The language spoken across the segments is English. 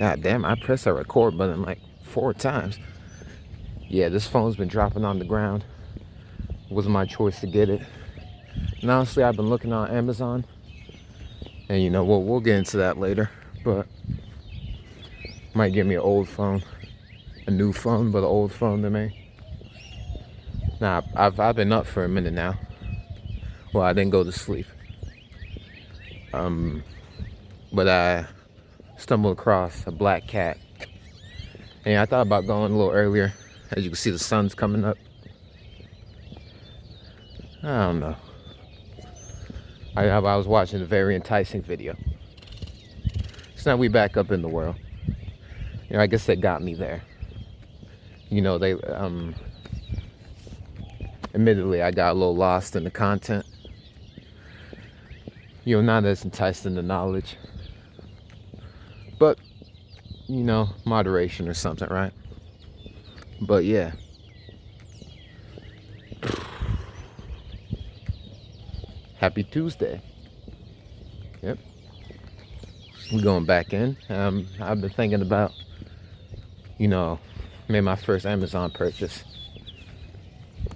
God damn, I pressed that record button like 4 times. Yeah, this phone's been dropping on the ground. It was my choice to get it. And honestly, I've been looking on Amazon. And you know, we'll get into that later. But might give me an old phone. A new phone, but an old phone to me. Nah, I've been up for a minute now. Well, I didn't go to sleep. But I stumbled across a black cat. And I thought about going a little earlier. As you can see, the sun's coming up. I don't know. I was watching a very enticing video. So now we back up in the world. You know, I guess they got me there. You know, they admittedly, I got a little lost in the content. You know, not as enticed in the knowledge. But, you know, moderation or something, right? But yeah. Happy Tuesday. Yep. We're going back in. I've been thinking about, you know, made my first Amazon purchase.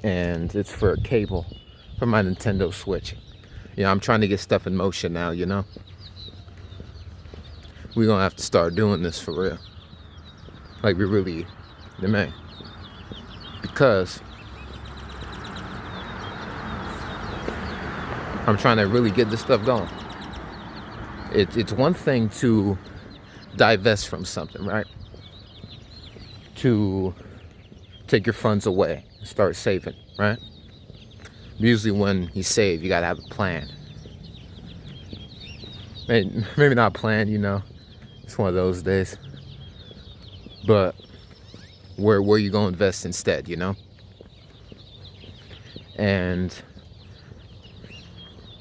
And it's for a cable for my Nintendo Switch. You know, I'm trying to get stuff in motion now, you know. We're going to have to start doing this for real. Like, we really, man. Because I'm trying to really get this stuff going. It's one thing to divest from something, right? To take your funds away and start saving, right? Usually when you save, you gotta have a plan. Maybe not a plan, you know. It's one of those days. But where you gonna invest instead, you know? And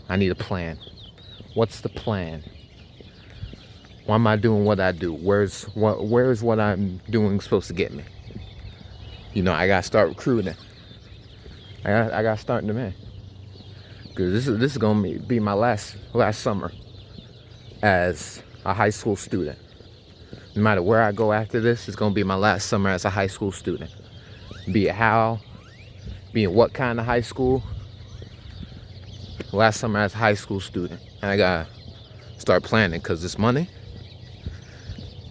I need a plan. What's the plan? Why am I doing what I do? Where's what I'm doing supposed to get me? You know, I gotta start recruiting. I gotta start in the man. Cause this is gonna be my last summer as a high school student. No matter where I go after this, it's gonna be my last summer as a high school student. Be it how, be in what kind of high school. Last summer as a high school student. And I gotta start planning, cause this money,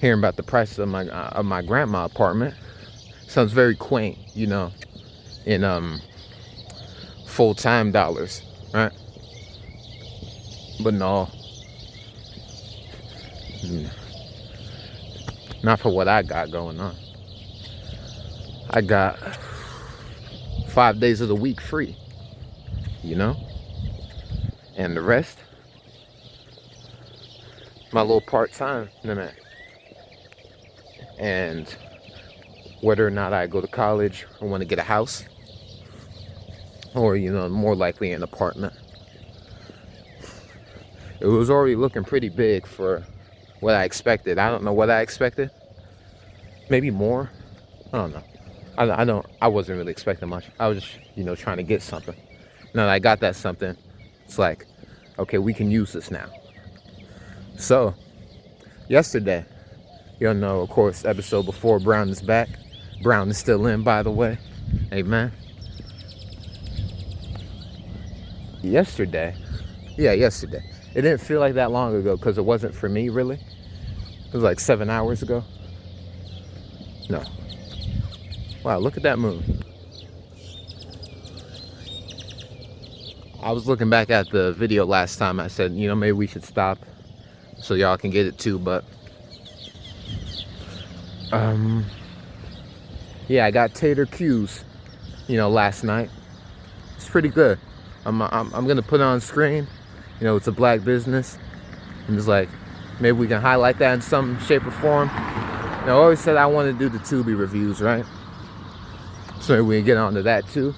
hearing about the prices of my grandma apartment, sounds very quaint, you know, in full-time dollars, right? But no, not for what I got going on. I got 5 days of the week free, you know? And the rest, my little part-time, and whether or not I go to college or want to get a house, or, you know, more likely an apartment. It was already looking pretty big for what I expected. I don't know what I expected. Maybe more. I don't know. I wasn't really expecting much. I was just, you know, trying to get something. Now that I got that something, it's like, okay, we can use this now. So, yesterday, you know, of course, episode before, Brown is back. Brown is still in, by the way. Amen. Yesterday. It didn't feel like that long ago because it wasn't for me, really. It was like 7 hours ago. No. Wow, look at that moon. I was looking back at the video last time. I said, you know, maybe we should stop so y'all can get it too, but yeah, I got Tater Q's, you know, last night. It's pretty good. I'm gonna put it on screen. You know, it's a black business. I'm just like, maybe we can highlight that in some shape or form. You know, I always said I want to do the Tubi reviews, right? So maybe we can get onto that too.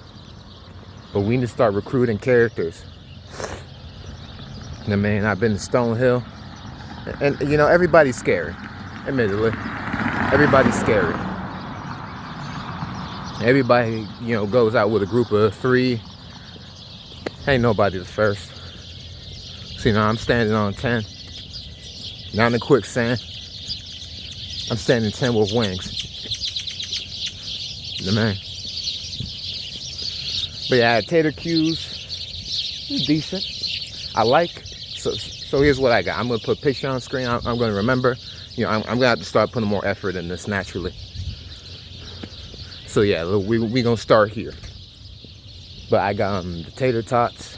But we need to start recruiting characters. I mean, I've been to Stonehill, and you know, everybody's scary. Admittedly, everybody's scary. Everybody, you know, goes out with a group of 3. Ain't nobody the first. So, you know, I'm standing on 10. Down in quicksand. I'm standing 10 with wings. The man. But yeah, tater cues, decent. I like, so here's what I got. I'm gonna put a picture on screen. I'm gonna remember, I'm gonna have to start putting more effort in this naturally. So yeah, we gonna start here. But I got the tater tots,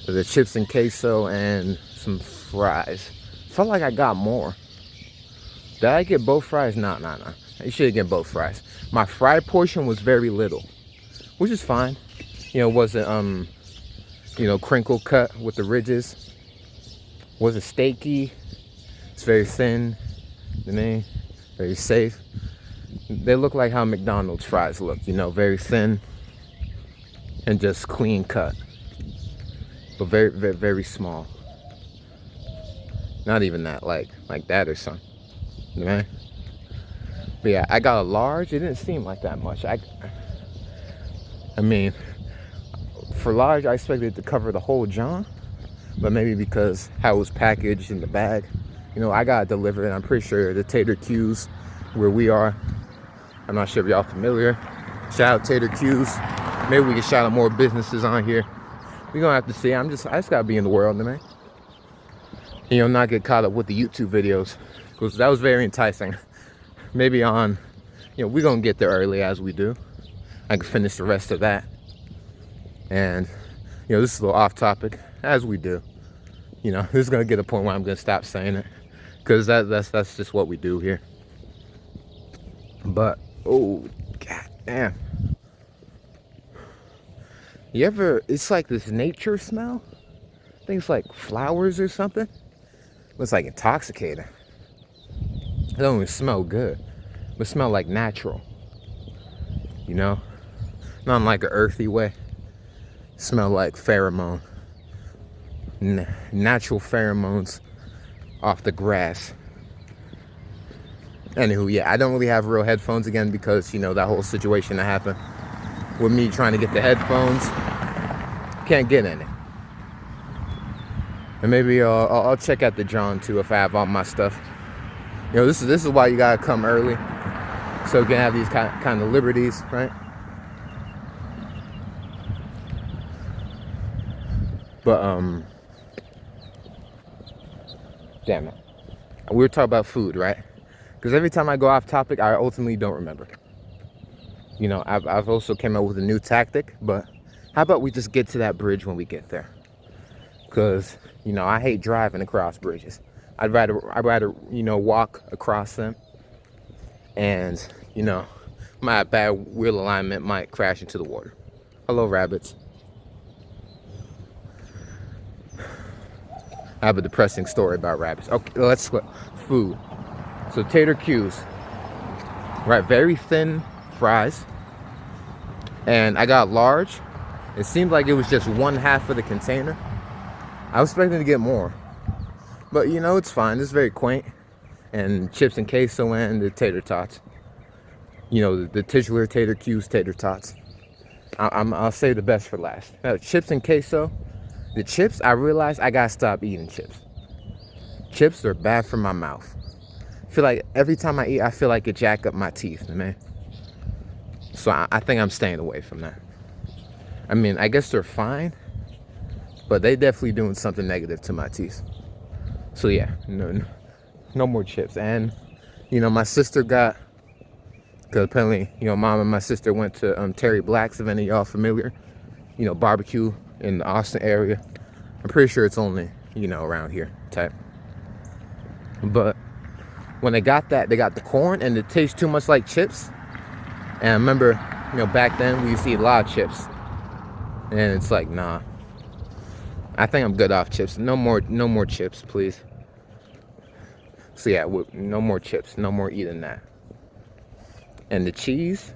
the chips and queso, and some fries. Felt like I got more. Did I get both fries? Nah. I should get both fries. My fry portion was very little, which is fine. It wasn't crinkle cut with the ridges. Wasn't steaky. It's very thin. Very safe. They look like how McDonald's fries look. Very thin and just clean cut, but very, very, very small. Not even that, like that or something. Right? But yeah, I got a large. It didn't seem like that much. I mean, for large, I expected it to cover the whole John, but maybe because how it was packaged in the bag. I got it delivered, and I'm pretty sure the Tater Q's where we are. I'm not sure if y'all familiar. Shout out Tater Q's. Maybe we can shout out more businesses on here. We're gonna have to see. I just gotta be in the world, man. Not get caught up with the YouTube videos, because that was very enticing. Maybe on, we're gonna get there early as we do. I can finish the rest of that. And, this is a little off topic, as we do. This is gonna get a point where I'm gonna stop saying it, because that's just what we do here. But, oh, god damn. It's like this nature smell. I think it's like flowers or something. It's like intoxicating. It don't even smell good, but smell like natural. Not in like an earthy way. Smell like pheromone. Natural pheromones off the grass. Anywho, yeah, I don't really have real headphones again because, that whole situation that happened with me trying to get the headphones. Can't get any. And maybe I'll check out the John too if I have all my stuff. This is why you gotta come early, so you can have these kind of liberties, right? But damn it, we were talking about food, right? Because every time I go off topic, I ultimately don't remember. I've also came up with a new tactic, but how about we just get to that bridge when we get there? Because, I hate driving across bridges. I'd rather walk across them. And, my bad wheel alignment might crash into the water. Hello, rabbits. I have a depressing story about rabbits. Okay, let's go. Food. So Tater Q's. Right, very thin fries. And I got large. It seemed like it was just one half of the container. I was expecting to get more. But it's fine. It's very quaint. And chips and queso and the tater tots. The titular Tater Q's tater tots. I'll save the best for last. Now, chips and queso. The chips, I realized I gotta stop eating chips. Chips are bad for my mouth. I feel like every time I eat, I feel like it jack up my teeth, man. So I think I'm staying away from that. I mean, I guess they're fine, but they definitely doing something negative to my teeth. So yeah, no more chips. And my sister got, because apparently mom and my sister went to Terry Black's, if any of y'all familiar, barbecue in the Austin area. I'm pretty sure it's only around here type. But when they got that, they got the corn, and it tastes too much like chips. And I remember back then we used to eat a lot of chips. And it's like, nah. I think I'm good off chips. No more chips, please. So yeah, no more chips. No more eating that. And the cheese,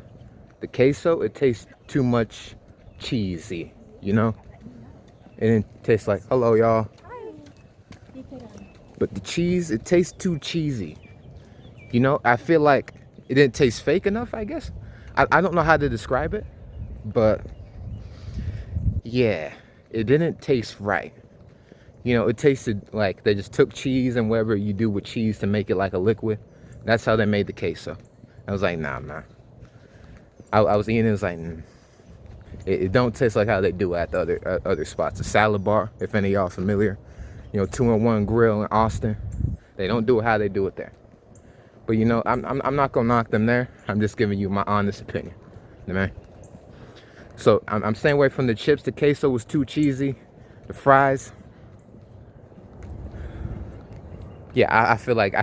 the queso, it tastes too much cheesy, It didn't taste like, hello, y'all. But the cheese, it tastes too cheesy. I feel like it didn't taste fake enough, I guess. I don't know how to describe it, but yeah, it didn't taste right. It tasted like they just took cheese and whatever you do with cheese to make it like a liquid. That's how they made the queso. I was like, nah, man. I was eating it, was like, it don't taste like how they do at the other spots. The Salad Bar, if any of y'all familiar, 2-in-1 Grill in Austin. They don't do it how they do it there. But I'm not gonna knock them there. I'm just giving you my honest opinion, man. So I'm staying away from the chips. The queso was too cheesy. The fries, yeah, I feel like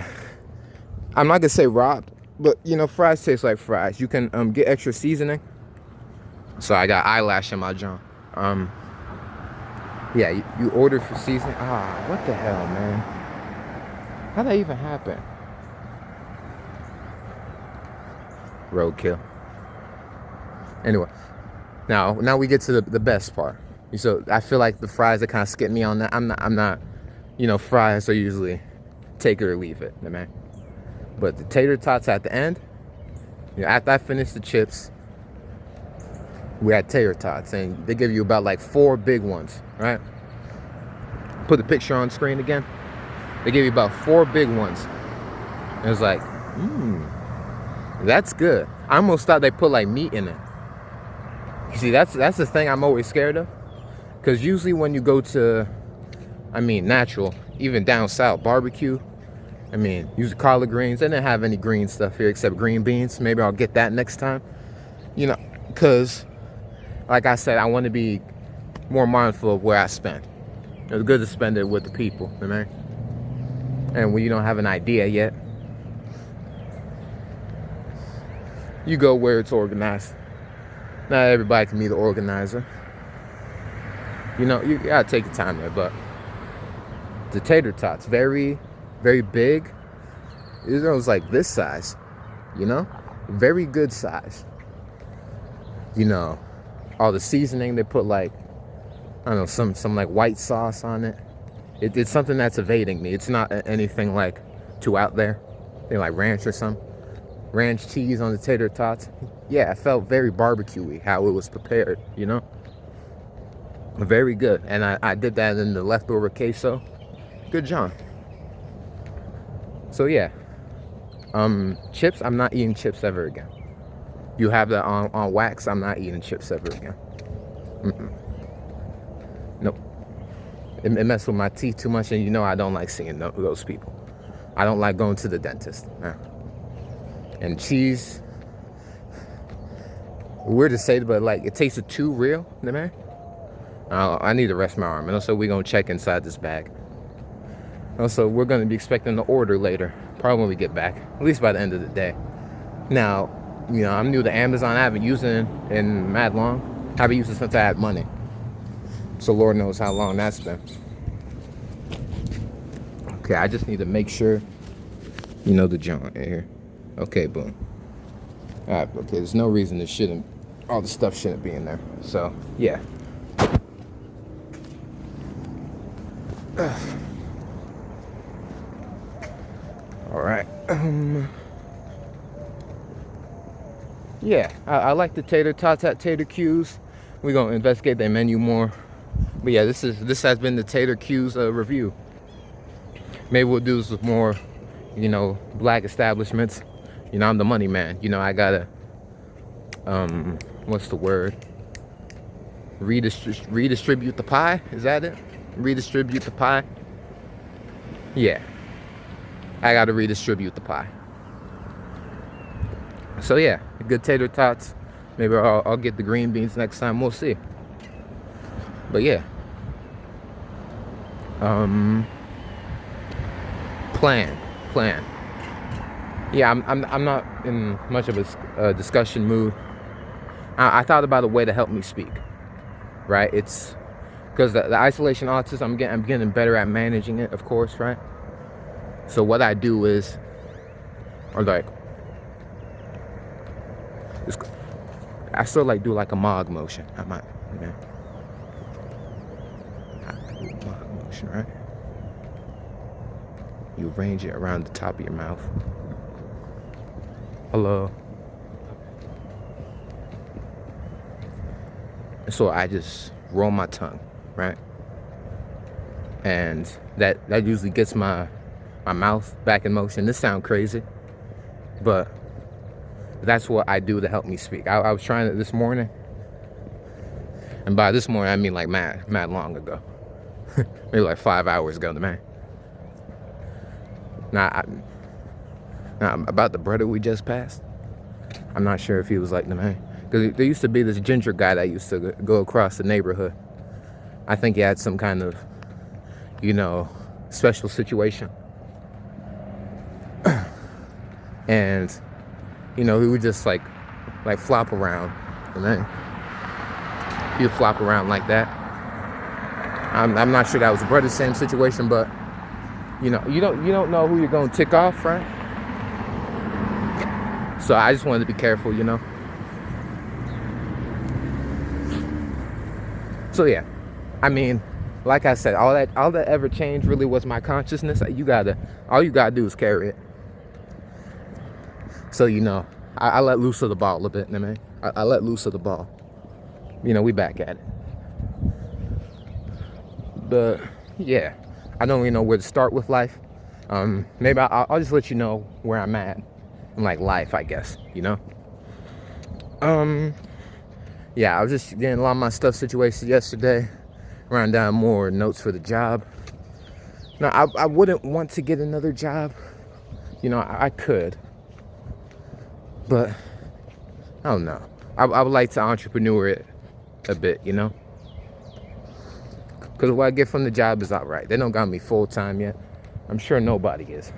I'm not gonna say robbed, but fries taste like fries. You can get extra seasoning. So I got eyelash in my jaw. Yeah, you order for seasoning. What the hell, man? How'd that even happen? Roadkill. Anyway, now we get to the best part. So I feel like the fries that kind of skip me on that. I'm not. Fries are usually take it or leave it, man. But the tater tots at the end, after I finished the chips, we had tater tots, and they give you about like 4 big ones, right? Put the picture on screen again. They give you about 4 big ones. It was like, that's good. I almost thought they put like meat in it. You see, that's the thing I'm always scared of. Because usually when you go to, natural, even down south, barbecue, use collard greens. They didn't have any green stuff here except green beans. Maybe I'll get that next time. Because, like I said, I want to be more mindful of where I spend. It's good to spend it with the people, man. And when you don't have an idea yet, you go where it's organized. Not everybody can be the organizer. You gotta take your time there. But the tater tots, very, very big. It was like this size, very good size. All the seasoning, they put like, I don't know, some like white sauce on it. It's something that's evading me. It's not anything like too out there. They like ranch or something. Ranch cheese on the tater tots. Yeah, it felt very barbecue-y how it was prepared, Very good. And I did that in the leftover queso. Good job. So yeah. Chips, I'm not eating chips ever again. You have that on wax, I'm not eating chips ever again. Nope. It messed with my teeth too much, and I don't like seeing those people. I don't like going to the dentist. And cheese, weird to say, but like it tasted too real, man. I need to rest my arm. And also we're gonna check inside this bag. Also, we're gonna be expecting the order later, probably when we get back, at least by the end of the day. Now, I'm new to Amazon. I haven't used it in mad long. I haven't used it since I had money. So Lord knows how long that's been. Okay, I just need to make sure the joint here. Okay, boom. All right, okay, there's no reason all the stuff shouldn't be in there. So, yeah. All right. Yeah, I like the tater tots at Tater Q's. We're gonna investigate their menu more. But yeah, this has been the Tater Q's review. Maybe we'll do this with more, black establishments. I'm the money man. I gotta, what's the word? Redistribute the pie? Is that it? Redistribute the pie? Yeah. I gotta redistribute the pie. So yeah, good tater tots. Maybe I'll get the green beans next time. We'll see. But yeah. Plan. Yeah, I'm not in much of a discussion mood. I thought about a way to help me speak. Right? It's because the isolation autism, I'm getting better at managing it, of course, right? So what I do is, I still like do like a Mog motion. I might, Mog motion, right? You arrange it around the top of your mouth. Hello. So I just roll my tongue, right? And that usually gets my mouth back in motion. This sounds crazy, but that's what I do to help me speak. I was trying it this morning, and by this morning I mean like mad long ago. Maybe like 5 hours ago, man. Now about the brother we just passed, I'm not sure if he was like the man, because there used to be this ginger guy that used to go across the neighborhood. I think he had some kind of, special situation. And, he would just like flop around. And then he would flop around like that. I'm not sure that was the brother's same situation, but, you don't know who you're going to tick off, right? So I just wanted to be careful, So yeah, I mean, like I said, all that ever changed really was my consciousness. All you gotta do is carry it. So I let loose of the ball a little bit, man. I let loose of the ball. We back at it. But yeah, I don't really know where to start with life. Maybe I'll just let you know where I'm at in like life, I guess. Yeah, I was just getting a lot of my stuff situated yesterday, writing down more notes for the job. Now, I wouldn't want to get another job. I could. But, I don't know. I would like to entrepreneur it a bit, Because what I get from the job is all right. They don't got me full-time yet. I'm sure nobody is.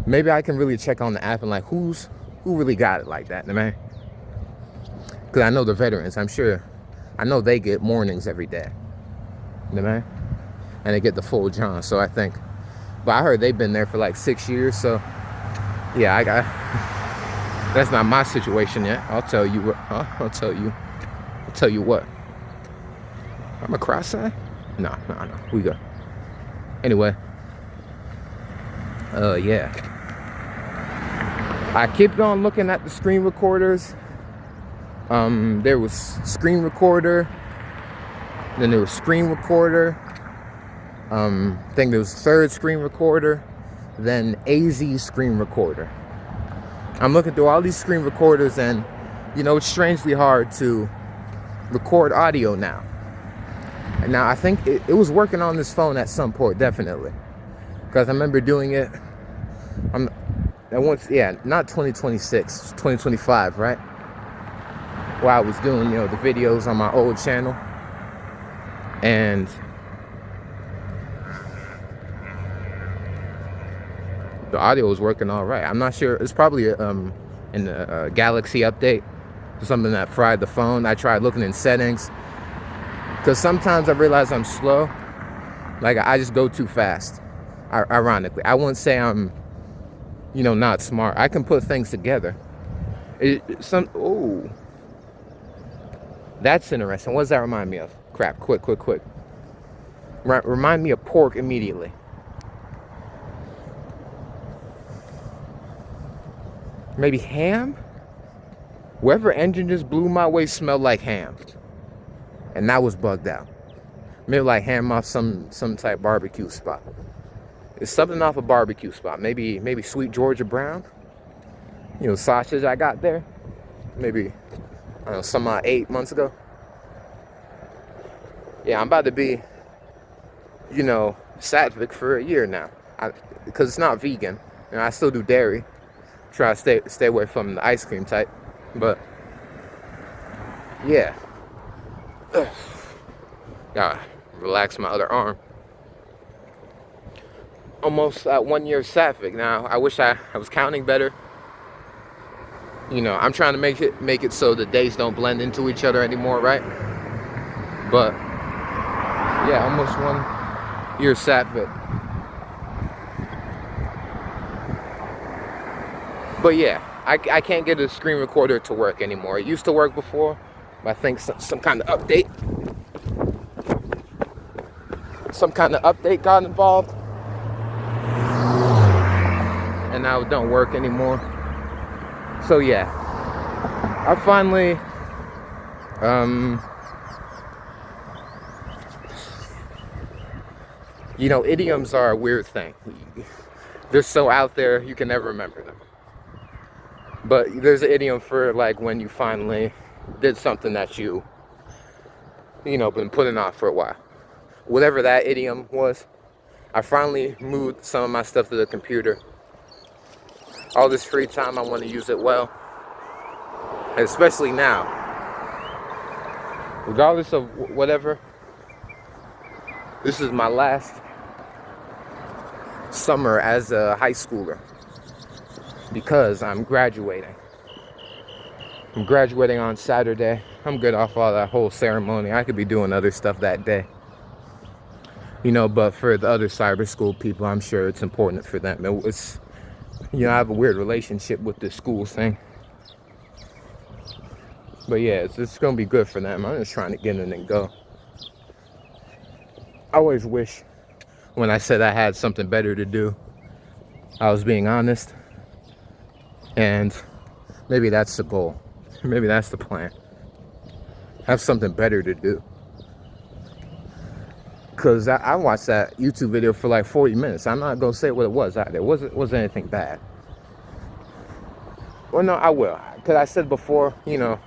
Maybe I can really check on the app and like, who really got it like that, man? Because I know the veterans, I know they get mornings every day. Man? And they get the full John, so I think. But I heard they've been there for like 6 years, so yeah, that's not my situation yet. I'll tell you what. I'll tell you what. I'm a cross-eyed? No. We go. Anyway. Yeah. I kept on looking at the screen recorders. There was screen recorder, then there was screen recorder, I think there was third screen recorder, then AZ screen recorder. I'm looking through all these screen recorders, and it's strangely hard to record audio now. And now I think it was working on this phone at some point, definitely, because I remember doing it. Not 2026, 2025, right? While I was doing, the videos on my old channel. And the audio was working all right. I'm not sure. It's probably in the Galaxy update, something that fried the phone. I tried looking in settings, because sometimes I realize I'm slow. Like, I just go too fast. Ironically, I wouldn't say I'm, not smart. I can put things together. That's interesting. What does that remind me of? Crap, quick. Remind me of pork immediately. Maybe ham? Wherever engine just blew my way smelled like ham. And that was bugged out. Maybe like ham off some type barbecue spot. It's something off a barbecue spot. Maybe Sweet Georgia Brown. Sausage I got there. Maybe, I don't know, some 8 months ago. Yeah, I'm about to be, Sattvic for a year now. Because it's not vegan. I still do dairy. Try to stay away from the ice cream type. But, yeah. Gotta relax my other arm. Almost at 1 year Sattvic. Now, I wish I was counting better. I'm trying to make it so the days don't blend into each other anymore, right? But yeah, almost 1 year Sattvic. But yeah, I can't get a screen recorder to work anymore. It used to work before, but I think some kind of update got involved, and now it don't work anymore. So yeah, I finally idioms are a weird thing. They're so out there, you can never remember them. But there's an idiom for like when you finally did something that been putting off for a while. Whatever that idiom was, I finally moved some of my stuff to the computer. All this free time, I want to use it well. And especially now. Regardless of whatever, this is my last summer as a high schooler. Because I'm graduating. I'm graduating on Saturday. I'm good off all that whole ceremony. I could be doing other stuff that day. But for the other cyber school people, I'm sure it's important for them. It's, I have a weird relationship with the school thing. But yeah, it's going to be good for them. I'm just trying to get in and go. I always wish when I said I had something better to do, I was being honest. And maybe that's the goal. Maybe that's the plan. Have something better to do. Because I watched that YouTube video for like 40 minutes. I'm not going to say what it was either. It wasn't anything bad. Well, no, I will. Because I said before, if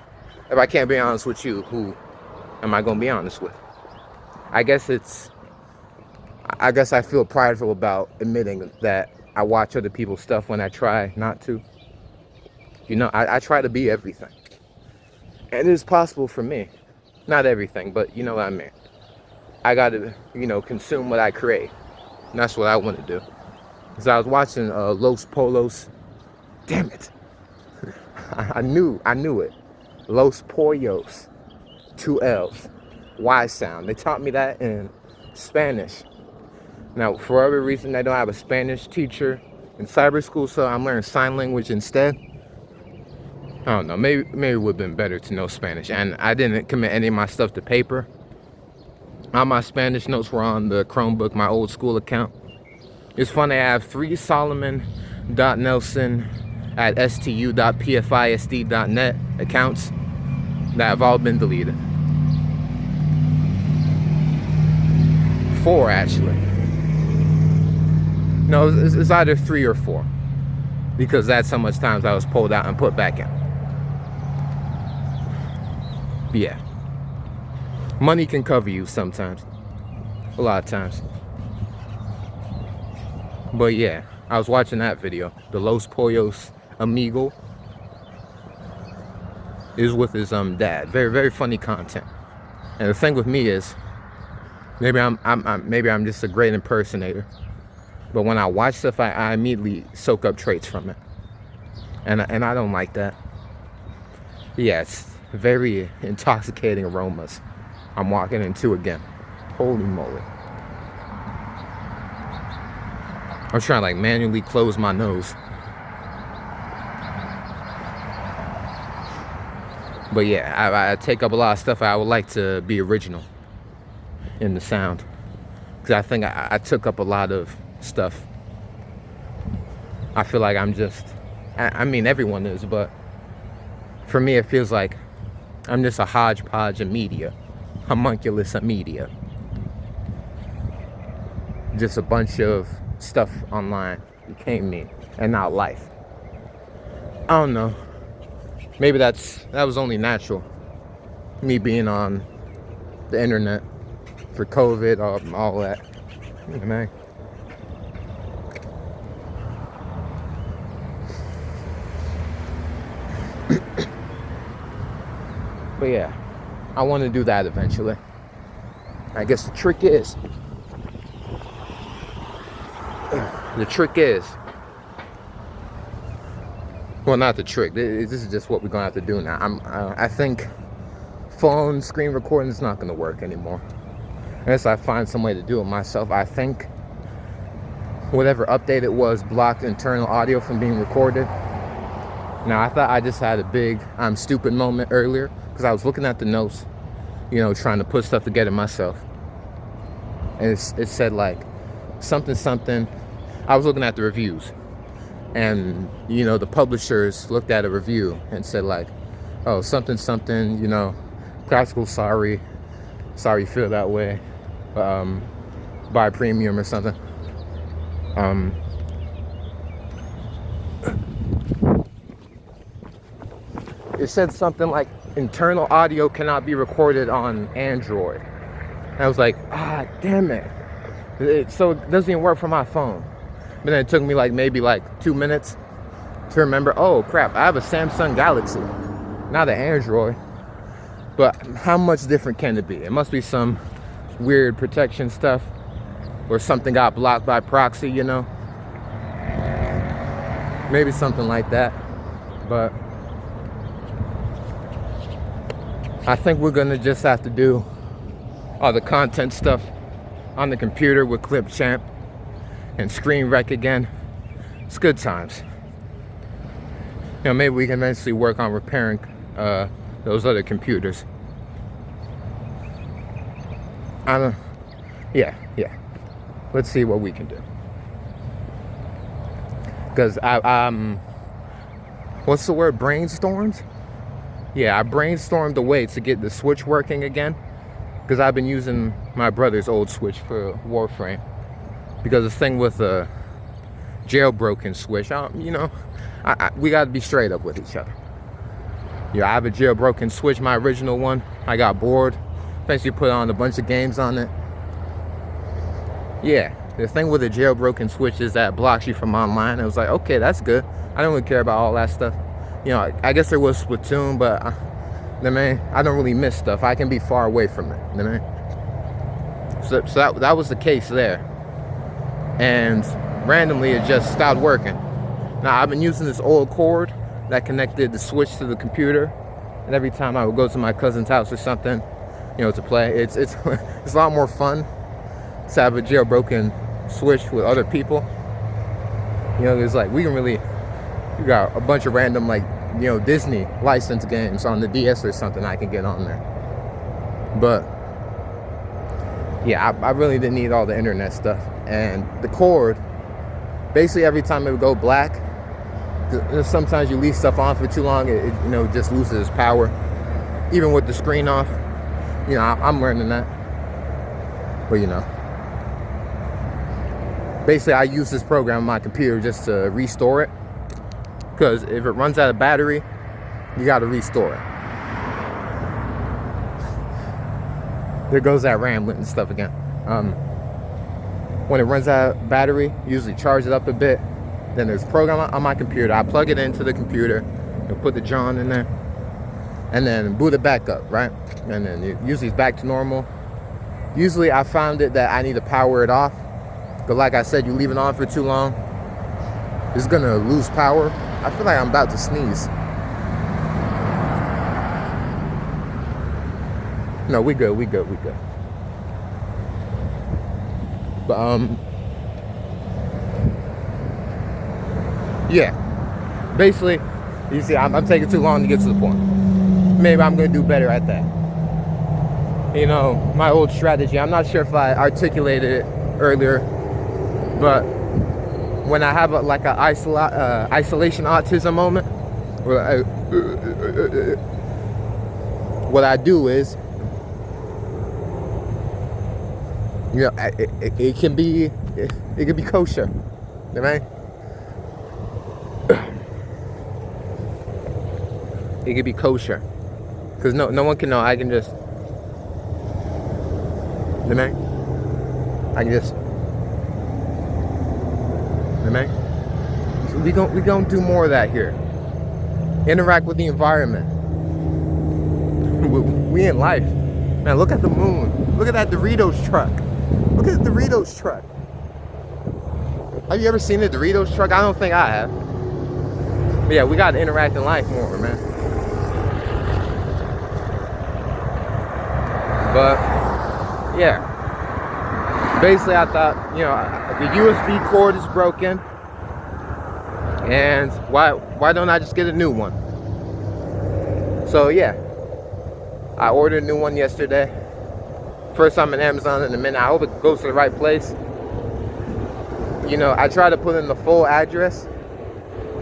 I can't be honest with you, who am I going to be honest with? I guess I feel prideful about admitting that I watch other people's stuff when I try not to. I try to be everything. And it is possible for me. Not everything, but you know what I mean. I got to, consume what I create. And that's what I want to do. Because I was watching Los Polos. Damn it. I knew it. Los Pollos. 2 L's. Y sound. They taught me that in Spanish. Now, for whatever reason, I don't have a Spanish teacher in cyber school, so I'm learning sign language instead. I don't know. Maybe it would have been better to know Spanish. And I didn't commit any of my stuff to paper. All my Spanish notes were on the Chromebook, my old school account. It's funny, I have 3 solomon.nelson@stu.pfisd.net accounts that have all been deleted. 4, actually. No, it's either 3 or 4. Because that's how much times I was pulled out and put back in. Yeah. Money can cover you sometimes. A lot of times. But yeah, I was watching that video. The Los Pollos amigo is with his dad. Very, very funny content. And the thing with me is, maybe I'm just a great impersonator. But when I watch stuff, I immediately soak up traits from it. And I don't like that. Yes, very intoxicating aromas I'm walking into again. Holy moly. I'm trying to like manually close my nose. But yeah, I take up a lot of stuff. I would like to be original in the sound. Because I think I took up a lot of stuff. I feel like I'm just, I mean everyone is, but for me it feels like I'm just a hodgepodge of media. Homunculus of media. Just a bunch of stuff online became me and not life. I don't know. Maybe that was only natural. Me being on the internet for COVID, all that. Man. But yeah, I want to do that eventually. I guess the trick is, well, not the trick. This is just what we're gonna have to do now. I think phone screen recording is not gonna work anymore unless I find some way to do it myself. I think whatever update it was blocked internal audio from being recorded. Now I thought I just had a big I'm stupid moment earlier because I was looking at the notes, trying to put stuff together myself, and it said like something. I was looking at the reviews. And, the publishers looked at a review and said like, oh, something, practical sorry you feel that way, buy premium or something. it said something like internal audio cannot be recorded on Android. And I was like, ah, damn it. So it doesn't even work for my phone. But then it took me like maybe like 2 minutes to remember, oh crap, I have a Samsung Galaxy, not an Android. But how much different can it be? It must be some weird protection stuff, or something got blocked by proxy, you know? Maybe something like that. But I think we're gonna just have to do all the content stuff on the computer with Clipchamp and Screen Rec again. It's good times. You know, maybe we can eventually work on repairing those other computers. Yeah. Let's see what we can do. Because what's the word? Brainstormed? Yeah, I brainstormed a way to get the Switch working again. Because I've been using my brother's old Switch for Warframe. Because the thing with a jailbroken Switch, you know, we got to be straight up with each other. Yeah, I have a jailbroken Switch, my original one. I got bored. Eventually put on a bunch of games on it. Yeah, the thing with a jailbroken Switch is that it blocks you from online. It was like, okay, that's good. I don't really care about all that stuff. You know, I guess there was Splatoon, but I don't really miss stuff. I can be far away from it. So that was the case there. And randomly, it just stopped working. Now, I've been using this old cord that connected the Switch to the computer. And every time I would go to my cousin's house or something, you know, to play, it's a lot more fun to have a jailbroken Switch with other people. You know, there's like, we got a bunch of random, like, you know, Disney licensed games on the DS or something I can get on there. But yeah, I really didn't need all the internet stuff. And the cord, basically every time it would go black, sometimes you leave stuff on for too long, it you know, just loses its power. Even with the screen off. You know, I'm learning that. But you know, basically I use this program on my computer just to restore it. Because if it runs out of battery, you got to restore it. There goes that rambling and stuff again. When it runs out of battery, usually charge it up a bit. Then there's a program on my computer. I plug it into the computer and put the John in there. And then boot it back up, right? And then usually it's back to normal. Usually I found it that I need to power it off. But like I said, you leave it on for too long, it's gonna lose power. I feel like I'm about to sneeze. No, we good. But yeah. Basically, you see, I'm taking too long to get to the point. Maybe I'm gonna do better at that. You know, my old strategy. I'm not sure if I articulated it earlier, but when I have an isolation autism moment, what I do is, you know, it can be kosher, right? It can be kosher, because no one can know. I can just, we gonna do more of that here. Interact with the environment. We in life, man. Look at the moon. Look at that Doritos truck. Look at the Doritos truck. Have you ever seen the Doritos truck? I don't think I have. But yeah, we gotta interact in life more, man. But yeah, basically I thought, you know, the USB cord is broken, and why don't I just get a new one? So yeah, I ordered a new one yesterday. First time on Amazon in a minute. I hope it goes to the right place. You know, I tried to put in the full address,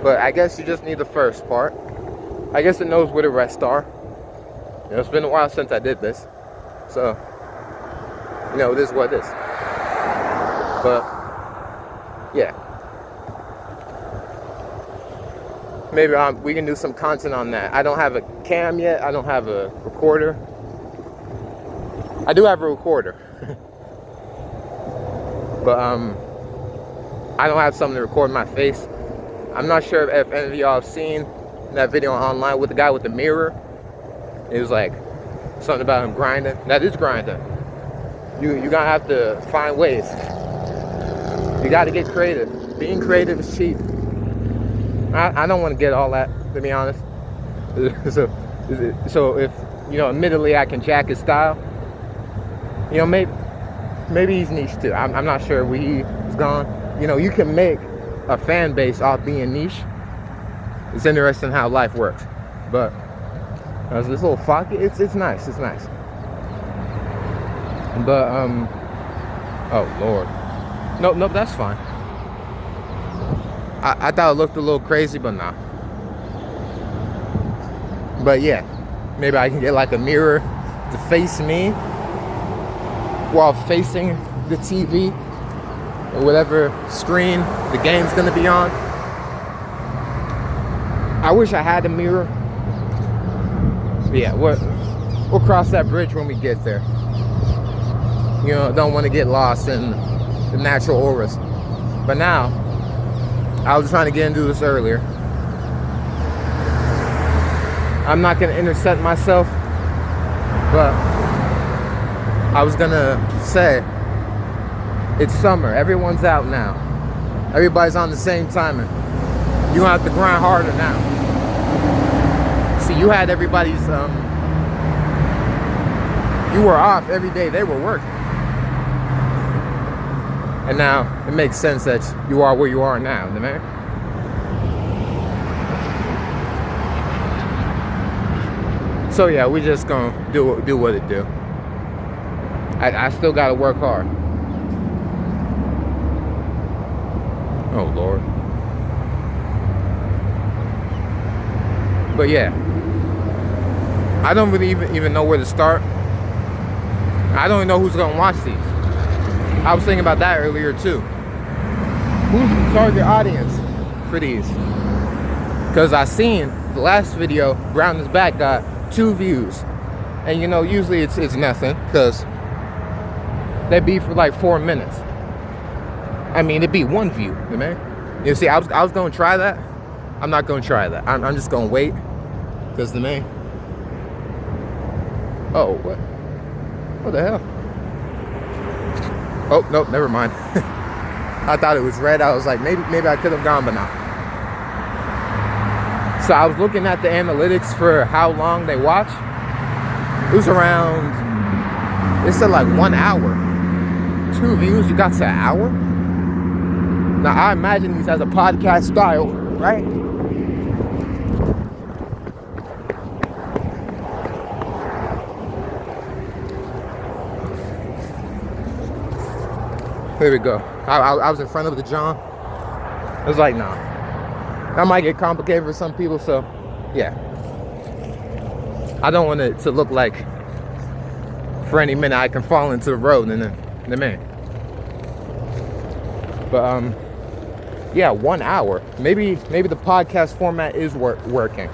but I guess you just need the first part. I guess it knows where the rest are. You know, it's been a while since I did this, so you know, it is what it is. But yeah, maybe we can do some content on that. I don't have a cam yet. I don't have a recorder. I do have a recorder. But I don't have something to record my face. I'm not sure if any of y'all have seen that video online with the guy with the mirror. It was like something about him grinding. That is grinding. You gotta have to find ways. You gotta get creative. Being creative is cheap. I don't want to get all that, to be honest. So if, you know, admittedly I can jack his style, you know, maybe he's niche too. I'm not sure where he's gone. You know, you can make a fan base off being niche. It's interesting how life works. But this little fock, it's nice. It's nice. But oh Lord, nope, that's fine. I thought it looked a little crazy, but nah. But yeah, maybe I can get like a mirror to face me while facing the TV or whatever screen the game's gonna be on. I wish I had a mirror. But yeah, we'll cross that bridge when we get there. You know, don't want to get lost in the natural auras. But now, I was trying to get into this earlier. I'm not going to intercept myself, but I was going to say, it's summer. Everyone's out now. Everybody's on the same timing. You don't have to grind harder now. See, you had everybody's, you were off every day. They were working. And now it makes sense that you are where you are now, man. So yeah, we just gonna do what it do. I still gotta work hard. Oh Lord. But yeah, I don't really even know where to start. I don't even know who's gonna watch these. I was thinking about that earlier too. Who's the target audience for these? Because I seen the last video, Brown is Back, got 2 views. And you know, usually it's nothing, because they be for like 4 minutes. I mean, it'd be 1 view, man. You see, I was gonna try that. I'm not gonna try that. I'm just gonna wait, because the man. Oh, what the hell? Oh, nope, never mind. I thought it was red. I was like, maybe I could have gone, but not. So I was looking at the analytics for how long they watch. It was around, it said like 1 hour. 2 views, you got to an hour? Now I imagine these as a podcast style, right? There we go. I was in front of the John. I was like, nah. That might get complicated for some people, so yeah. I don't want it to look like for any minute I can fall into the road and then man. But yeah, 1 hour. Maybe the podcast format is working.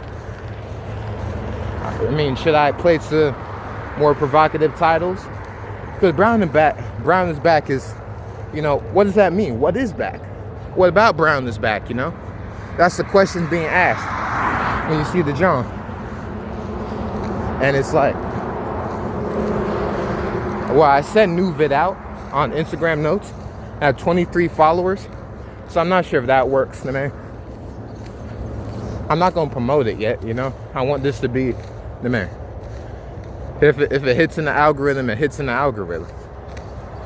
I mean, should I play to more provocative titles? Because Brown is Back is, you know, what does that mean? What is back? What about Brown is Back, you know? That's the question being asked when you see the John. And it's like, well, I sent new vid out on Instagram Notes. I have 23 followers. So I'm not sure if that works, man. I'm not going to promote it yet, you know? I want this to be the man. If it hits in the algorithm, it hits in the algorithm.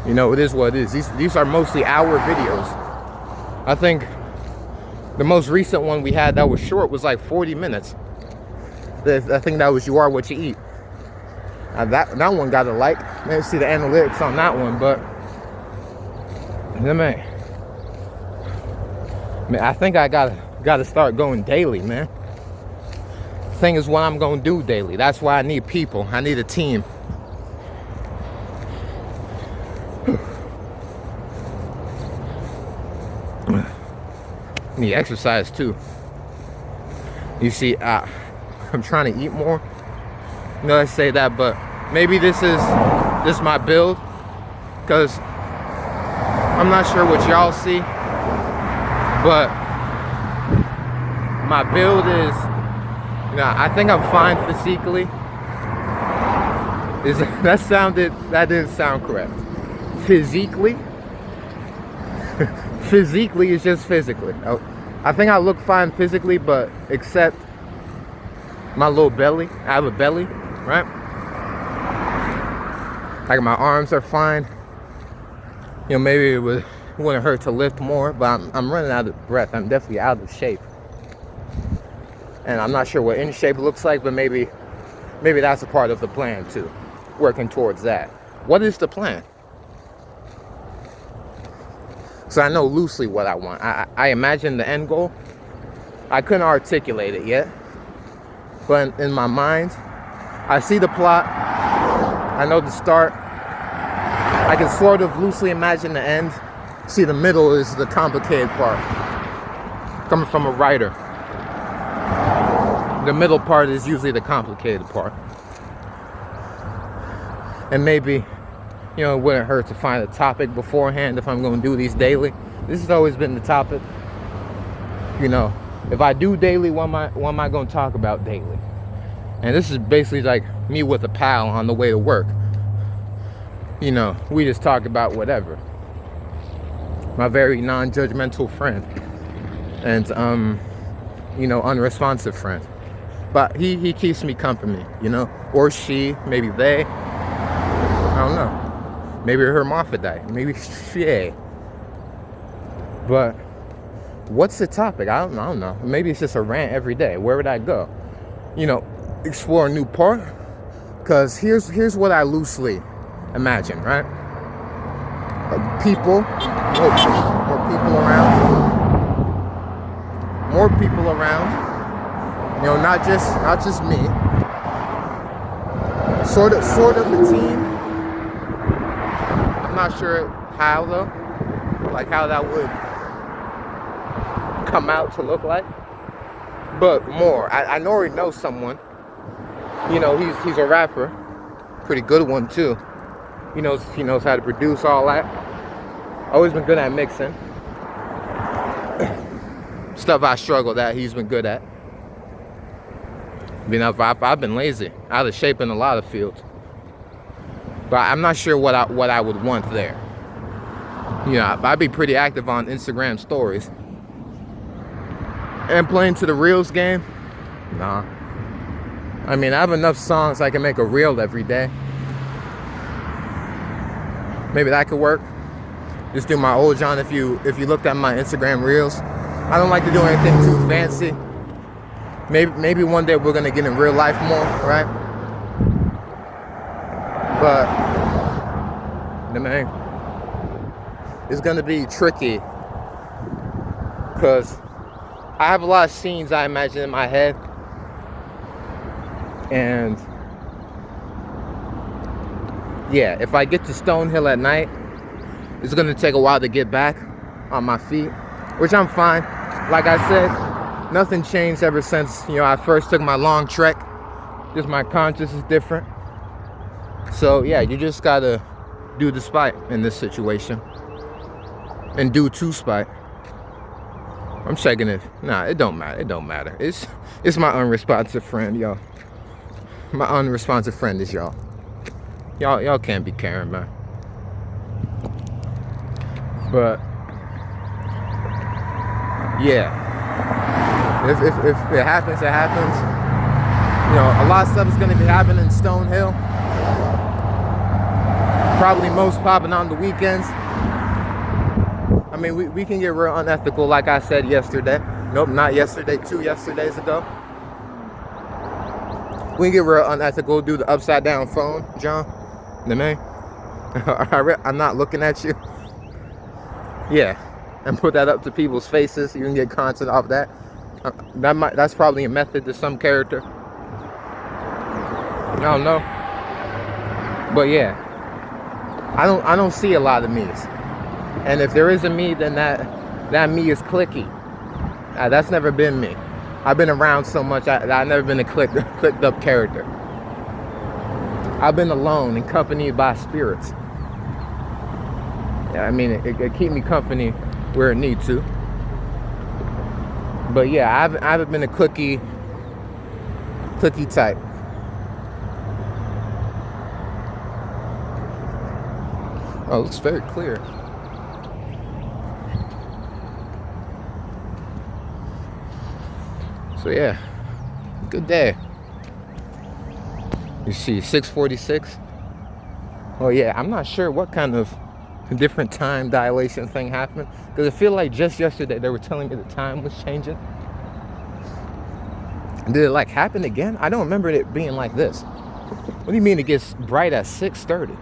You know, it is what it is. These are mostly hour videos. I think the most recent one we had that was short was like 40 minutes. I think that was You Are What You Eat. That one got a like. Let's see the analytics on that one, but man, I think I gotta start going daily, man. Thing is what I'm gonna do daily. That's why I need people. I need a team. I need exercise too. You see, I'm trying to eat more. No, I say that, but maybe this is my build, because I'm not sure what y'all see, but my build is, I think I'm fine physically. That didn't sound correct. Physically? Physically is just physically. I think I look fine physically, but except my little belly. I have a belly, right? Like my arms are fine. Maybe it wouldn't hurt to lift more, but I'm running out of breath. I'm definitely out of shape. And I'm not sure what in shape looks like, but maybe that's a part of the plan too. Working towards that. What is the plan? So I know loosely what I want. I imagine the end goal. I couldn't articulate it yet, but in my mind, I see the plot. I know the start. I can sort of loosely imagine the end. See, the middle is the complicated part. Coming from a writer, the middle part is usually the complicated part. And maybe, it wouldn't hurt to find a topic beforehand if I'm going to do these daily. This has always been the topic. If I do daily, what am I going to talk about daily? And this is basically like me with a pal on the way to work. We just talk about whatever. My very non-judgmental friend. And, unresponsive friend. But he keeps me company, or she, maybe they. I don't know. Maybe her hermaphrodite. Maybe she. But what's the topic? I don't know. Maybe it's just a rant every day. Where would I go? Explore a new part. Because here's what I loosely imagine, right? More people around. More people around. Not just me. Sort of a team. I'm not sure how though, like how that would come out to look like, but more. I already know someone. He's a rapper, pretty good one too. He knows how to produce all that. Always been good at mixing. Stuff I struggled at, he's been good at. I've been lazy, out of shape in a lot of fields. But I'm not sure what I would want there. I'd be pretty active on Instagram stories. And playing to the Reels game? Nah. I have enough songs I can make a reel every day. Maybe that could work. Just do my old John. If you looked at my Instagram Reels, I don't like to do anything too fancy. Maybe one day we're gonna get in real life more, right? But it's gonna be tricky because I have a lot of scenes I imagine in my head, and yeah, if I get to Stonehill at night, it's gonna take a while to get back on my feet, which I'm fine. Like I said, nothing changed ever since I first took my long trek. Just my conscience is different. So yeah, you just gotta do the spite in this situation, and do to spite. I'm checking it. Nah, it don't matter. It don't matter. It's my unresponsive friend, y'all. My unresponsive friend is y'all. Y'all can't be caring, man. But yeah, if it happens, it happens. A lot of stuff is gonna be happening in Stonehill. Probably most popping on the weekends. We can get real unethical, like I said yesterday. Nope, not yesterday, 2 yesterdays ago. We can get real unethical, do the upside down phone, John. I'm not looking at you. Yeah, and put that up to people's faces. You can get content off that. That's probably a method to some character. I don't know. But yeah. I don't see a lot of me's. And if there is a me, then that me is clicky. That's never been me. I've been around so much. I've never been a clicked up character. I've been alone and accompanied by spirits. I mean, it keep me company where it needs to. But yeah, I haven't been a clicky type. Oh, it looks very clear. So yeah, good day. You see 6:46. Oh yeah, I'm not sure what kind of different time dilation thing happened, because I feel like just yesterday they were telling me the time was changing. Did it like happen again? I don't remember it being like this. What do you mean it gets bright at 6:30?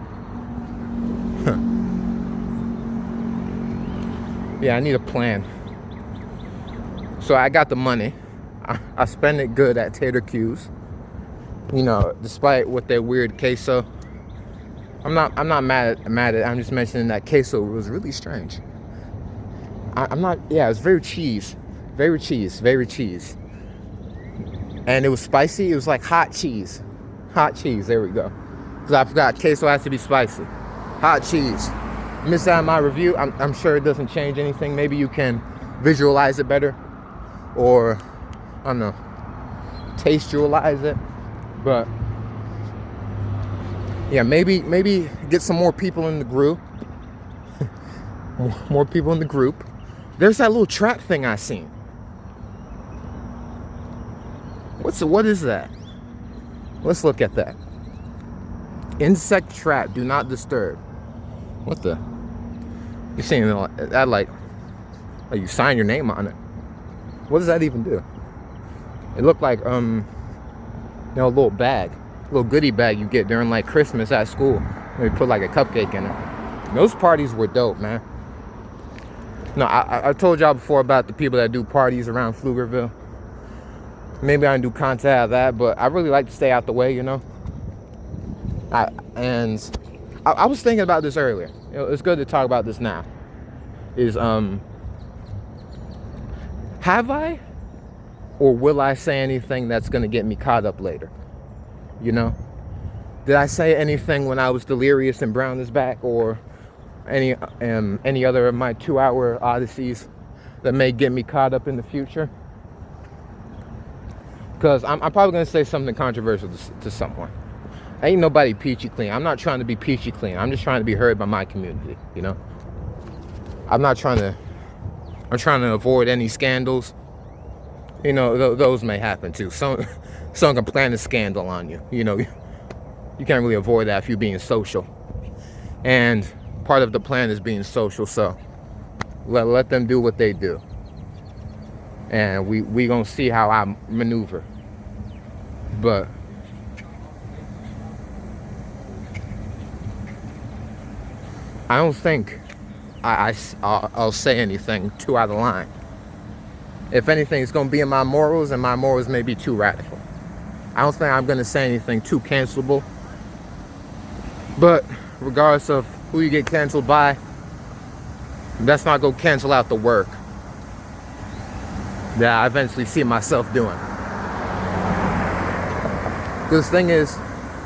Yeah, I need a plan. So I got the money. I spend it good at Tater Q's. You know, despite what their weird queso. I'm not mad at it. I'm just mentioning that queso was really strange. I'm not. Yeah, it's very cheese, very cheese. And it was spicy. It was like hot cheese. There we go. Because I forgot queso has to be spicy. Hot cheese. Missed out on my review. I'm sure it doesn't change anything. Maybe you can visualize it better, or I don't know, tastealize it. But yeah, maybe get some more people in the group. more people in the group. There's that little trap thing I seen. What is that? Let's look at that. Insect trap, do not disturb. What the? You're saying that like you sign your name on it. What does that even do? It looked like a little bag, little goodie bag you get during like Christmas at school. Maybe put like a cupcake in it. Those parties were dope, man. No, I told y'all before about the people that do parties around Pflugerville. Maybe I can do content out of that, but I really like to stay out the way, you know. I was thinking about this earlier. It's good to talk about this now. Have I or will I say anything that's going to get me caught up later? You know? Did I say anything when I was delirious and Brown is back, or any other of my 2-hour odysseys that may get me caught up in the future? Because I'm probably going to say something controversial to someone. Ain't nobody peachy clean. I'm not trying to be peachy clean. I'm just trying to be heard by my community, you know? I'm trying to avoid any scandals. You know, those may happen too. Someone can plan a scandal on you. You know, you can't really avoid that if you're being social. And part of the plan is being social, so let them do what they do. And we gonna see how I maneuver. But I don't think I'll say anything too out of line. If anything, it's going to be in my morals, and my morals may be too radical. I don't think I'm going to say anything too cancelable. But regardless of who you get canceled by, that's not going to cancel out the work that I eventually see myself doing. Because the thing is,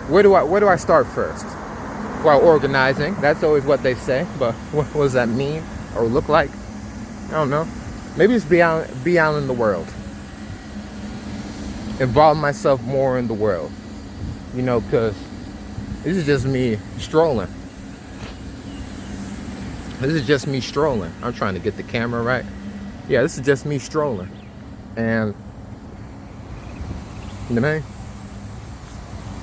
where do I start first? Well, organizing. That's always what they say. But what does that mean or look like? I don't know. Maybe just be out in the world. Involve myself more in the world. You know, because this is just me strolling. I'm trying to get the camera right. Yeah, this is just me strolling. And you know what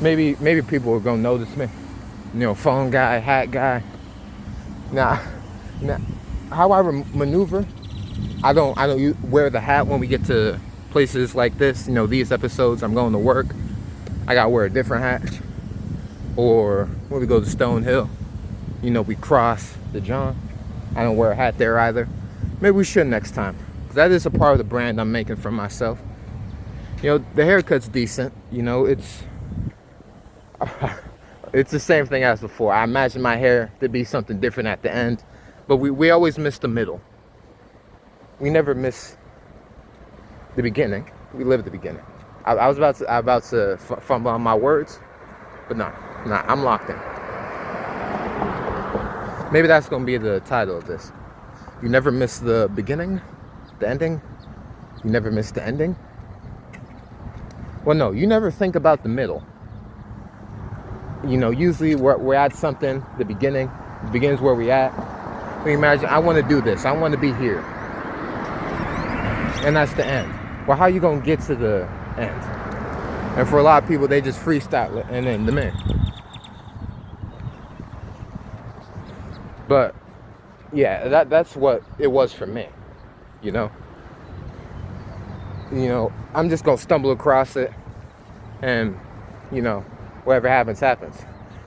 I mean? Maybe people are gonna notice me. You know, phone guy, hat guy. Now, how I maneuver, I don't wear the hat when we get to places like this. You know, these episodes, I'm going to work, I gotta wear a different hat. Or when we go to Stonehill, you know, we cross the John, I don't wear a hat there either. Maybe we should next time. That is a part of the brand I'm making for myself. You know, the haircut's decent. You know, it's the same thing as before. I imagine my hair to be something different at the end, but we always miss the middle. We never miss the beginning. We live at the beginning. I was about to fumble on my words, but nah, I'm locked in. Maybe that's gonna be the title of this. You never miss the beginning, the ending. You never miss the ending. Well, no, you never think about the middle. You know, usually we're at something, the beginning. The beginning's where we at. We imagine, I want to do this. I want to be here. And that's the end. Well, how you going to get to the end? And for a lot of people, they just freestyle it and then the man. But, yeah, that's what it was for me, you know? You know, I'm just going to stumble across it and, you know, whatever happens, happens.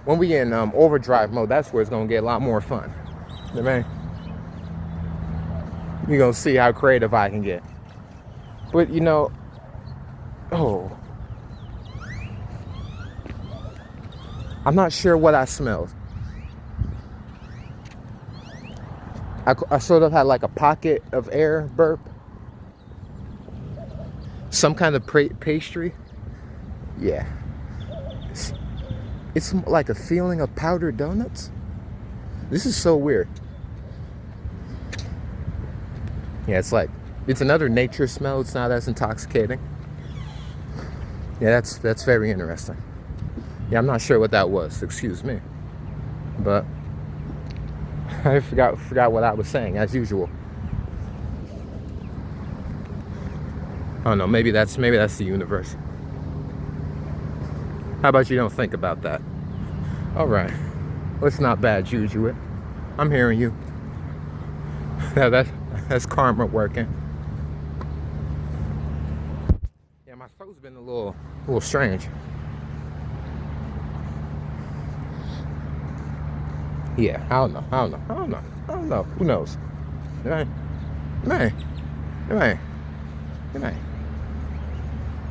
When we in overdrive mode, that's where it's going to get a lot more fun. You know what I mean? You're going to see how creative I can get. But, you know, I'm not sure what I smelled. I sort of had like a pocket of air burp. Some kind of pastry. Yeah. It's like a feeling of powdered donuts. This is so weird. Yeah, it's another nature smell. It's not as intoxicating. Yeah, that's very interesting. Yeah, I'm not sure what that was. Excuse me. But I forgot what I was saying as usual. I don't know. Maybe that's the universe. How about you don't think about that? All right. Well, it's not bad, Juju. I'm hearing you. That's karma working. Yeah, my throat's been a little strange. Yeah, I don't know. Who knows? Man.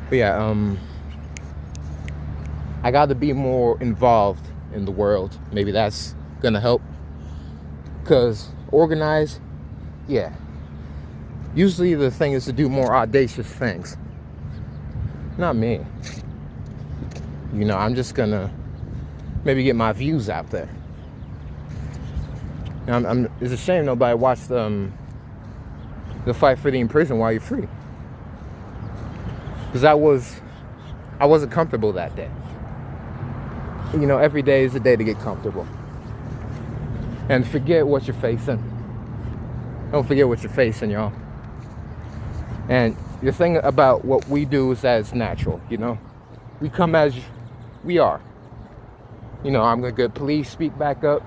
But yeah, I got to be more involved in the world. Maybe that's gonna help. Cause organize, yeah. Usually the thing is to do more audacious things. Not me. You know, I'm just gonna maybe get my views out there. It's a shame nobody watched the fight for the imprisoned while you're free. Because I wasn't comfortable that day. You know, every day is a day to get comfortable. And forget what you're facing. Don't forget what you're facing, y'all. And the thing about what we do is that it's natural, you know? We come as we are. You know, I'm gonna get police speak back up.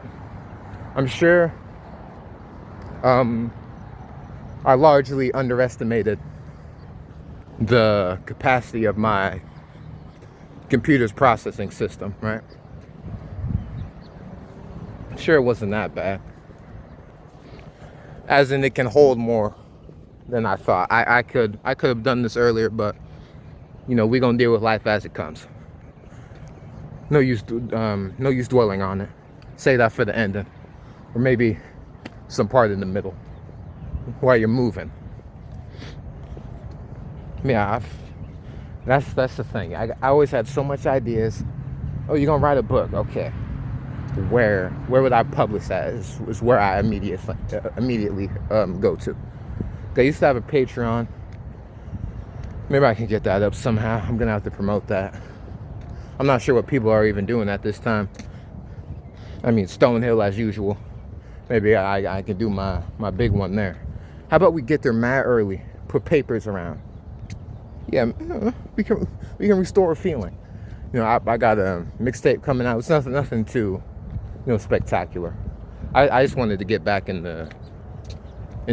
I'm sure I largely underestimated the capacity of my computer's processing system, right? Sure, it wasn't that bad. As in, it can hold more than I thought. I could have done this earlier, but you know, we're gonna deal with life as it comes. No use dwelling on it. Say that for the ending, or maybe some part in the middle while you're moving. Yeah, that's the thing. I always had so much ideas. Oh, you're gonna write a book? Okay. Where would I publish that? Is where I immediately go to. I used to have a Patreon. Maybe I can get that up somehow. I'm gonna have to promote that. I'm not sure what people are even doing at this time. I mean, Stonehill as usual. Maybe I can do my big one there. How about we get there mad early? Put papers around. Yeah, we can restore a feeling. You know, I got a mixtape coming out. It's nothing too, you know, spectacular. I just wanted to get back in the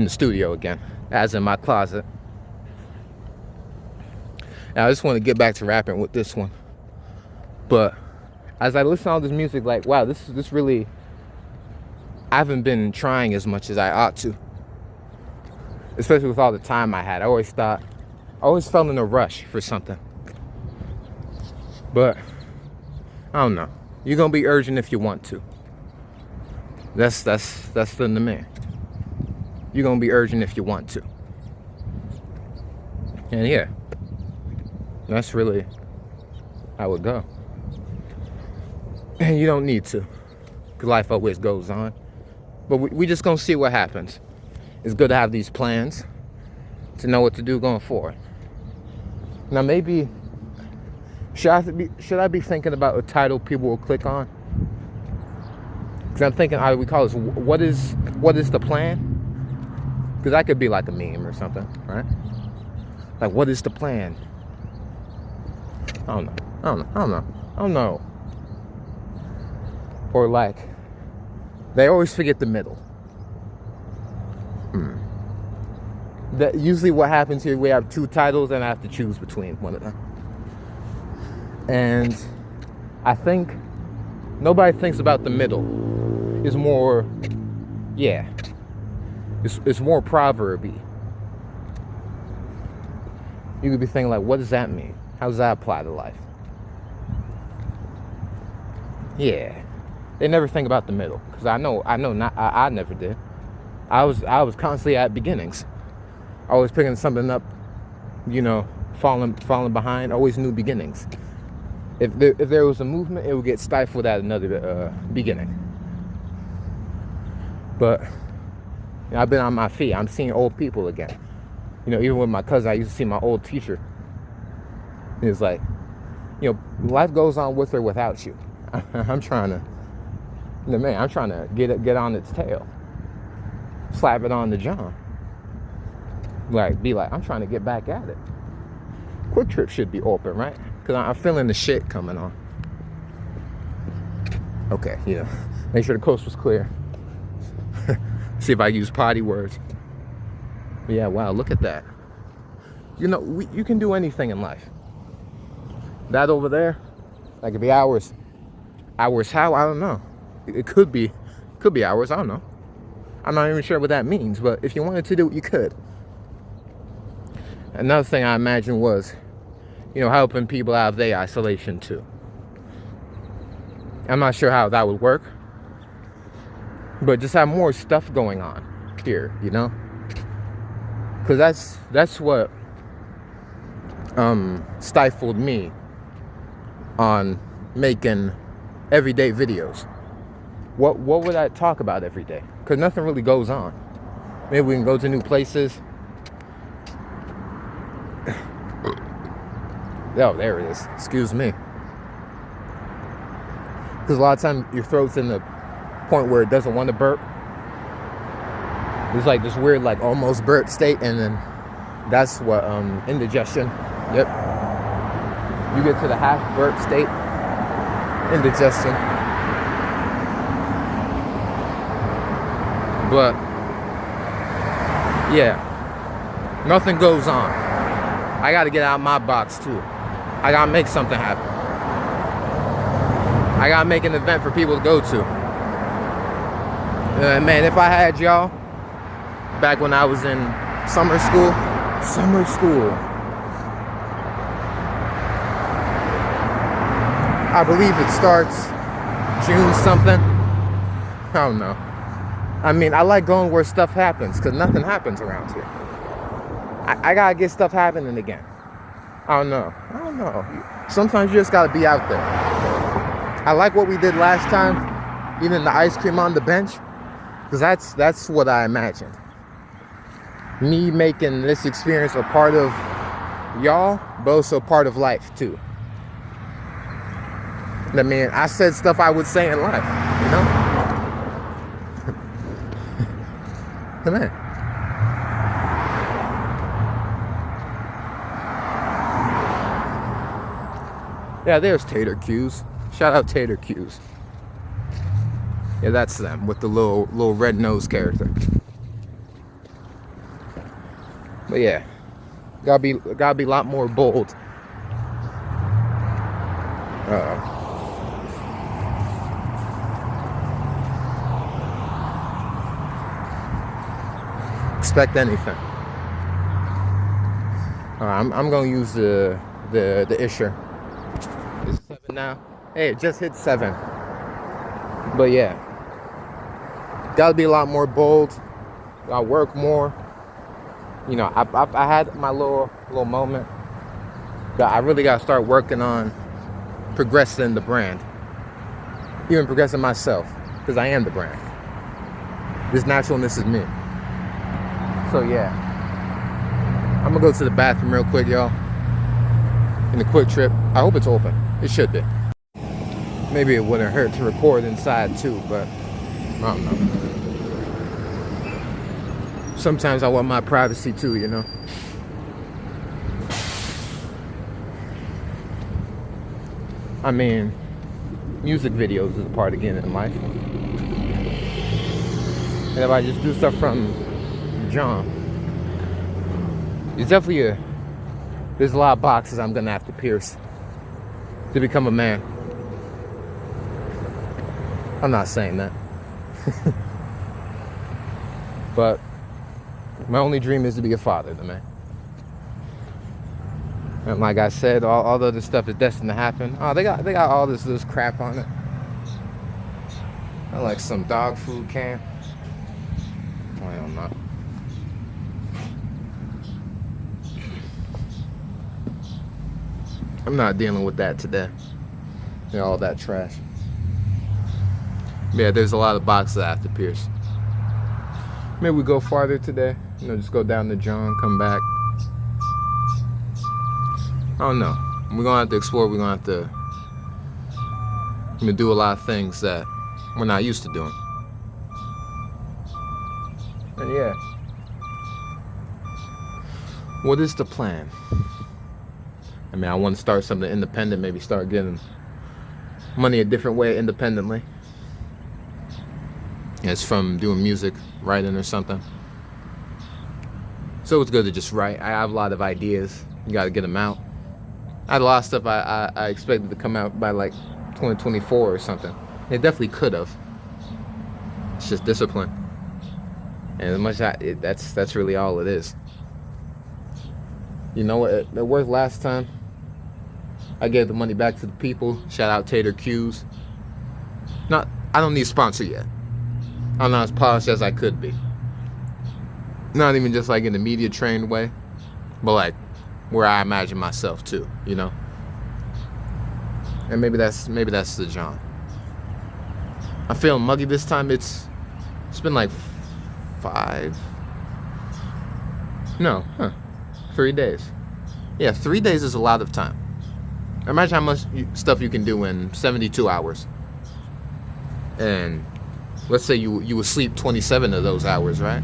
studio again, as in my closet. And I just want to get back to rapping with this one. But as I listen to all this music, like, wow, this really, I haven't been trying as much as I ought to. Especially with all the time I had. I always felt in a rush for something. But I don't know. You're gonna be urgent if you want to. That's the man. You're gonna be urgent if you want to. And yeah. That's really how it go. And you don't need to, because life always goes on. But we just gonna see what happens. It's good to have these plans, to know what to do going forward. Now maybe, should I be thinking about a title people will click on? Because I'm thinking either we call this, what is the plan? Because that could be like a meme or something, right? Like, what is the plan? I don't know. Or like, they always forget the middle. That usually what happens here, we have two titles and I have to choose between one of them. And I think nobody thinks about the middle. It's more, yeah. It's more proverby. You could be thinking like, what does that mean? How does that apply to life? Yeah. They never think about the middle. Because I never did. I was constantly at beginnings. Always picking something up, falling behind, always new beginnings. If there was a movement, it would get stifled at another beginning. But I've been on my feet. I'm seeing old people again. Even with my cousin, I used to see my old teacher. It's like, life goes on with or without you. I'm trying to get on its tail, slap it on the jaw. I'm trying to get back at it. Quick Trip should be open, right? Because I'm feeling the shit coming on. Okay, make sure the coast was clear. See if I use potty words. But yeah, wow, look at that. You can do anything in life. That over there, that could be hours. Hours how? I don't know. It could be hours, I don't know. I'm not even sure what that means, but if you wanted to do it, you could. Another thing I imagine was, helping people out of their isolation too. I'm not sure how that would work, but just have more stuff going on here, because that's what stifled me on making everyday videos. What would I talk about every day? Because nothing really goes on. Maybe we can go to new places. Oh, there it is. Excuse me. Because a lot of times your throat's in the point where it doesn't want to burp. It's like this weird, like almost burp state, and then that's what indigestion. Yep. You get to the half burp state, indigestion. But yeah, nothing goes on. I got to get out of my box too. I got to make something happen. I got to make an event for people to go to. Man, if I had y'all back when I was in summer school, I believe it starts June something. I don't know. I mean, I like going where stuff happens, because nothing happens around here. I gotta get stuff happening again. I don't know. Sometimes you just gotta be out there. I like what we did last time, eating the ice cream on the bench, because that's what I imagined. Me making this experience a part of y'all, but also part of life too. I mean, I said stuff I would say in life, Come on. Yeah, there's Tater Q's. Shout out Tater Q's. Yeah, that's them with the little red nose character. But yeah, gotta be a lot more bold. Expect anything. I'm gonna use the Isher. It's 7 now. Hey, it just hit 7. But yeah, gotta be a lot more bold. Gotta work more. I had my little moment. I really got to start working on progressing the brand, even progressing myself, because I am the brand. This naturalness is me. So yeah, I'm gonna go to the bathroom real quick, y'all. In a quick trip. I hope it's open. It should be. Maybe it wouldn't hurt to record inside too, but I don't know. Sometimes I want my privacy too, you know. I mean, music videos is a part of getting in life. And if I just do stuff from John, there's definitely there's a lot of boxes I'm gonna have to pierce to become a man. I'm not saying that. But my only dream is to be a father, man. And like I said, all the other stuff is destined to happen. Oh, they got all this crap on it. I like some dog food can. I don't know. I'm not dealing with that today. All that trash. Yeah, there's a lot of boxes I have to pierce. Maybe we go farther today. Just go down to John, come back. I don't know. We're gonna have to explore. We're gonna have to do a lot of things that we're not used to doing. And yeah, what is the plan? I mean, I want to start something independent. Maybe start getting money a different way independently. It's from doing music, writing or something. So it's good to just write. I have a lot of ideas. You got to get them out. I had a lot of stuff I expected to come out by like 2024 or something. It definitely could have. It's just discipline. And as much that's really all it is. You know what? It worked last time. I gave the money back to the people. Shout out Tater Q's. I don't need a sponsor yet. I'm not as polished as I could be. Not even just like in the media trained way, but like where I imagine myself too, you know. And maybe that's the John. I'm feeling muggy this time. It's been like 3 days. Yeah, 3 days is a lot of time. Imagine how much stuff you can do in 72 hours. And let's say you would sleep 27 of those hours, right?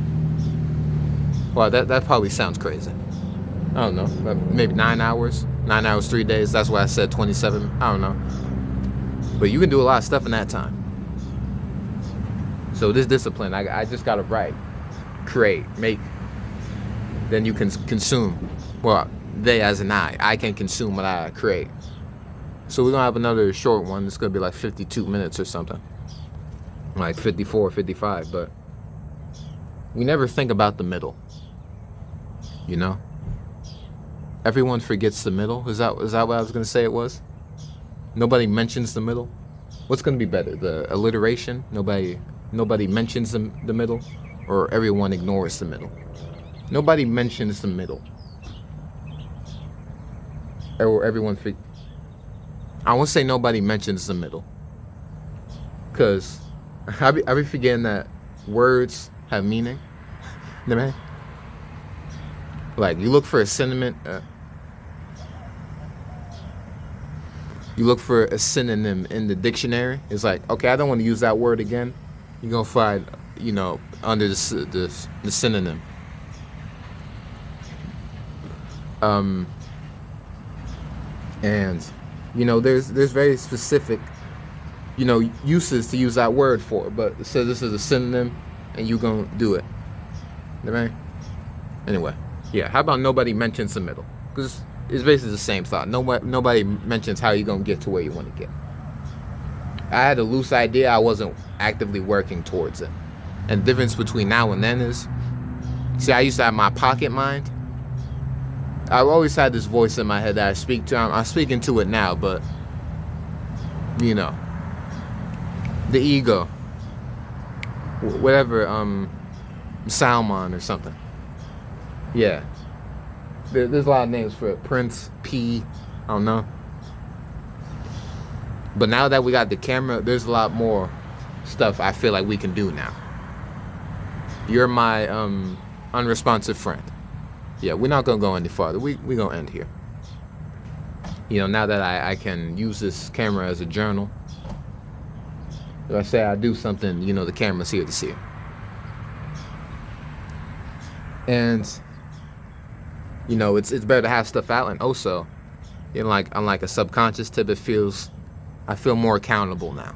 Well, that probably sounds crazy. I don't know, maybe 9 hours. 9 hours, 3 days. That's why I said 27. I don't know. But you can do a lot of stuff in that time. So this discipline, I just gotta write, create, make. Then you can consume. Well, they as in I can consume what I create. So we're gonna have another short one. It's gonna be like 52 minutes or something. Like 54, 55, but we never think about the middle. You know? Everyone forgets the middle. Is that what I was gonna say it was? Nobody mentions the middle. What's gonna be better? The alliteration? Nobody mentions the middle, or everyone ignores the middle? Nobody mentions the middle. Or everyone I won't say nobody mentions the middle. Cause I be forgetting that words have meaning. Like you look for a synonym. You look for a synonym in the dictionary. It's like, okay, I don't want to use that word again. You're gonna find, under the synonym. And there's very specific uses to use that word for, but so this is a synonym and you gonna do it, right? Anyway, yeah, how about nobody mentions the middle? Because it's basically the same thought. Nobody mentions how you gonna get to where you want to get. I had a loose idea. I wasn't actively working towards it. And the difference between now and then is, see, I used to have my pocket mind. I've always had this voice in my head that I speak to. I'm speaking to it now, but the ego, whatever, Salmon or something. Yeah, There's a lot of names for it. Prince P. I don't know. But now that we got the camera, there's a lot more stuff I feel like we can do now. You're my unresponsive friend. Yeah, we're not gonna go any farther. We're gonna end here. You know, now that I can use this camera as a journal. If I say I do something, you know, the camera's here to see it. And you know, it's better to have stuff out, and also, you know, like unlike a subconscious tip, I feel more accountable now.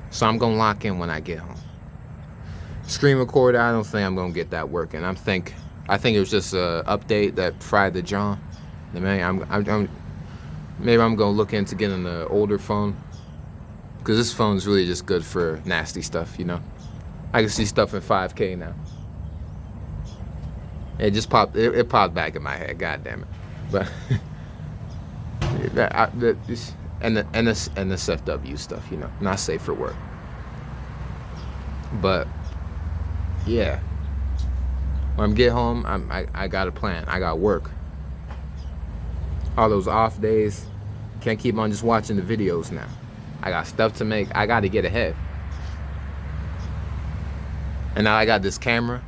So I'm gonna lock in when I get home. Screen recorder, I don't think I'm gonna get that working. I think it was just a update that fried the John. Maybe I'm gonna look into getting an older phone, because this phone's really just good for nasty stuff. You know, I can see stuff in 5K now. It just popped. It popped back in my head. God damn it! But and the NSFW stuff, you know, not safe for work. But yeah, when I get home, I got a plan. I got work. All those off days, can't keep on just watching the videos now. I got stuff to make. I got to get ahead. And now I got this camera.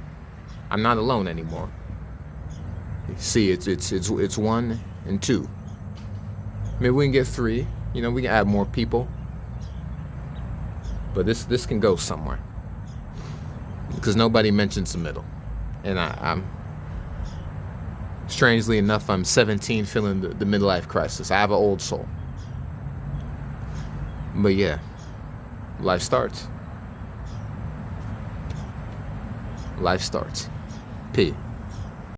I'm not alone anymore. See, it's 1 and 2. Maybe we can get 3. You know, we can add more people. But this can go somewhere, because nobody mentions the middle. And I'm strangely enough, I'm 17, feeling the midlife crisis. I have an old soul. But yeah, life starts. Life starts. P.